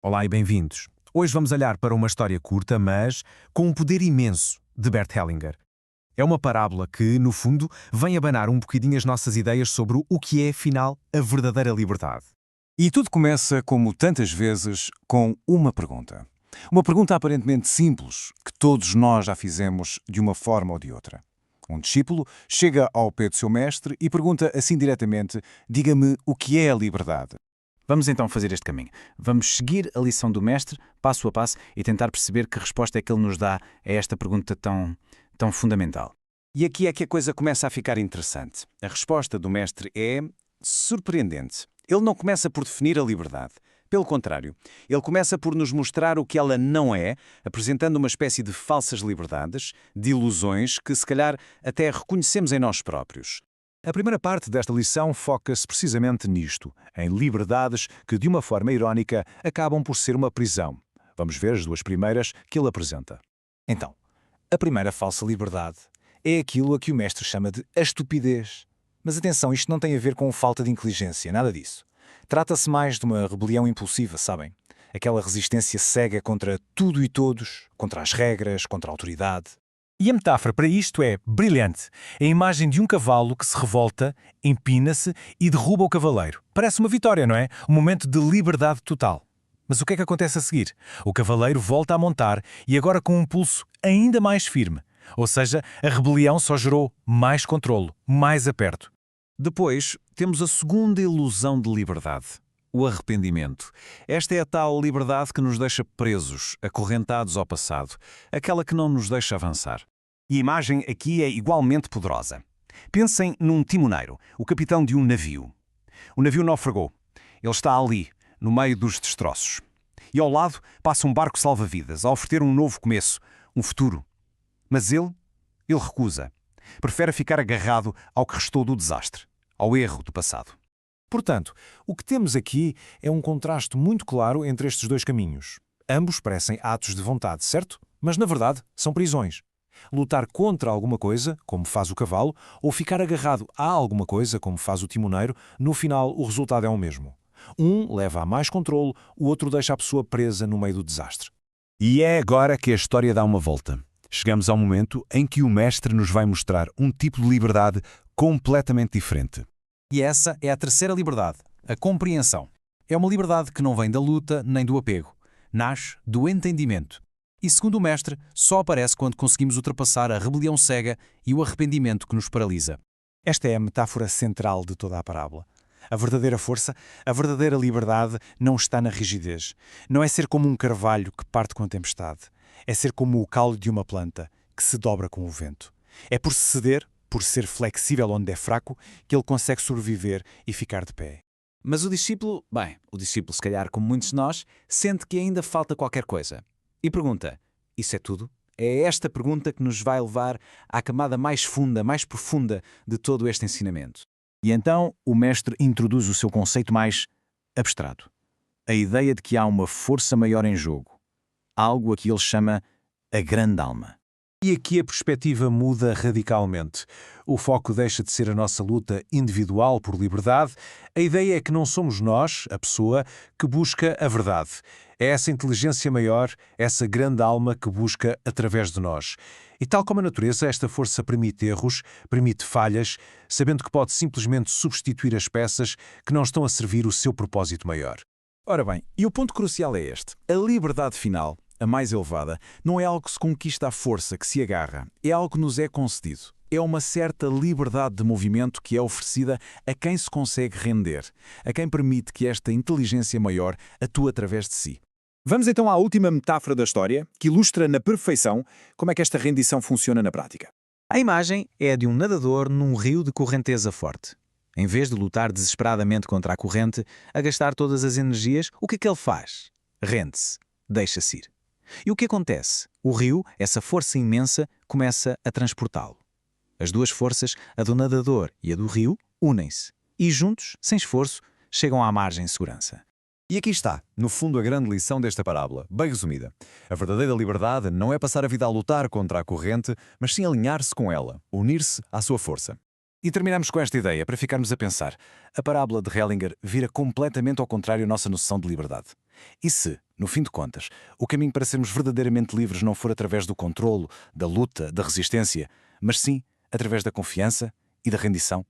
Olá e bem-vindos. Hoje vamos olhar para uma história curta, mas com um poder imenso, de Bert Hellinger. É uma parábola que, no fundo, vem abanar um bocadinho as nossas ideias sobre o que é, afinal, a verdadeira liberdade. E tudo começa, como tantas vezes, com uma pergunta. Uma pergunta aparentemente simples, que todos nós já fizemos de uma forma ou de outra. Um discípulo chega ao pé do seu mestre e pergunta assim diretamente: diga-me o que é a liberdade? Vamos então fazer este caminho. Vamos seguir a lição do mestre, passo a passo, e tentar perceber que resposta é que ele nos dá a esta pergunta tão fundamental. E aqui é que a coisa começa a ficar interessante. A resposta do mestre é surpreendente. Ele não começa por definir a liberdade. Pelo contrário, ele começa por nos mostrar o que ela não é, apresentando uma espécie de falsas liberdades, de ilusões que, se calhar, até reconhecemos em nós próprios. A primeira parte desta lição foca-se precisamente nisto, em liberdades que, de uma forma irónica, acabam por ser uma prisão. Vamos ver as duas primeiras que ele apresenta. Então, a primeira falsa liberdade é aquilo a que o mestre chama de a estupidez. Mas atenção, isto não tem a ver com falta de inteligência, nada disso. Trata-se mais de uma rebelião impulsiva, sabem? Aquela resistência cega contra tudo e todos, contra as regras, contra a autoridade. E a metáfora para isto é brilhante. É a imagem de um cavalo que se revolta, empina-se e derruba o cavaleiro. Parece uma vitória, não é? Um momento de liberdade total. Mas o que é que acontece a seguir? O cavaleiro volta a montar e agora com um pulso ainda mais firme. Ou seja, a rebelião só gerou mais controlo, mais aperto. Depois, temos a segunda ilusão de liberdade, o arrependimento. Esta é a tal liberdade que nos deixa presos, acorrentados ao passado, aquela que não nos deixa avançar. E a imagem aqui é igualmente poderosa. Pensem num timoneiro, o capitão de um navio. O navio naufragou. Ele está ali, no meio dos destroços. E ao lado passa um barco salva-vidas a oferecer um novo começo, um futuro. Mas ele recusa. Prefere ficar agarrado ao que restou do desastre, ao erro do passado. Portanto, o que temos aqui é um contraste muito claro entre estes dois caminhos. Ambos parecem atos de vontade, certo? Mas, na verdade, são prisões. Lutar contra alguma coisa, como faz o cavalo, ou ficar agarrado a alguma coisa, como faz o timoneiro, no final o resultado é o mesmo. Um leva a mais controlo, o outro deixa a pessoa presa no meio do desastre. E é agora que a história dá uma volta. Chegamos ao momento em que o mestre nos vai mostrar um tipo de liberdade completamente diferente. E essa é a terceira liberdade, a compreensão. É uma liberdade que não vem da luta nem do apego. Nasce do entendimento. E, segundo o mestre, só aparece quando conseguimos ultrapassar a rebelião cega e o arrependimento que nos paralisa. Esta é a metáfora central de toda a parábola. A verdadeira força, a verdadeira liberdade não está na rigidez. Não é ser como um carvalho que parte com a tempestade. É ser como o caule de uma planta, que se dobra com o vento. É por se ceder, por ser flexível onde é fraco, que ele consegue sobreviver e ficar de pé. Mas o discípulo, se calhar como muitos de nós, sente que ainda falta qualquer coisa. E pergunta, isso é tudo? É esta pergunta que nos vai levar à camada mais funda, mais profunda de todo este ensinamento. E então o mestre introduz o seu conceito mais abstrato. A ideia de que há uma força maior em jogo. Algo a que ele chama a grande alma. E aqui a perspectiva muda radicalmente. O foco deixa de ser a nossa luta individual por liberdade. A ideia é que não somos nós, a pessoa, que busca a verdade. É essa inteligência maior, essa grande alma que busca através de nós. E tal como a natureza, esta força permite erros, permite falhas, sabendo que pode simplesmente substituir as peças que não estão a servir o seu propósito maior. Ora bem, e o ponto crucial é este. A liberdade final, a mais elevada, não é algo que se conquista à força, que se agarra. É algo que nos é concedido. É uma certa liberdade de movimento que é oferecida a quem se consegue render, a quem permite que esta inteligência maior atue através de si. Vamos então à última metáfora da história, que ilustra na perfeição como é que esta rendição funciona na prática. A imagem é a de um nadador num rio de correnteza forte. Em vez de lutar desesperadamente contra a corrente, a gastar todas as energias, o que é que ele faz? Rende-se, deixa-se ir. E o que acontece? O rio, essa força imensa, começa a transportá-lo. As duas forças, a do nadador e a do rio, unem-se e juntos, sem esforço, chegam à margem em segurança. E aqui está, no fundo, a grande lição desta parábola, bem resumida. A verdadeira liberdade não é passar a vida a lutar contra a corrente, mas sim alinhar-se com ela, unir-se à sua força. E terminamos com esta ideia, para ficarmos a pensar. A parábola de Hellinger vira completamente ao contrário a nossa noção de liberdade. E se, no fim de contas, o caminho para sermos verdadeiramente livres não for através do controlo, da luta, da resistência, mas sim através da confiança e da rendição?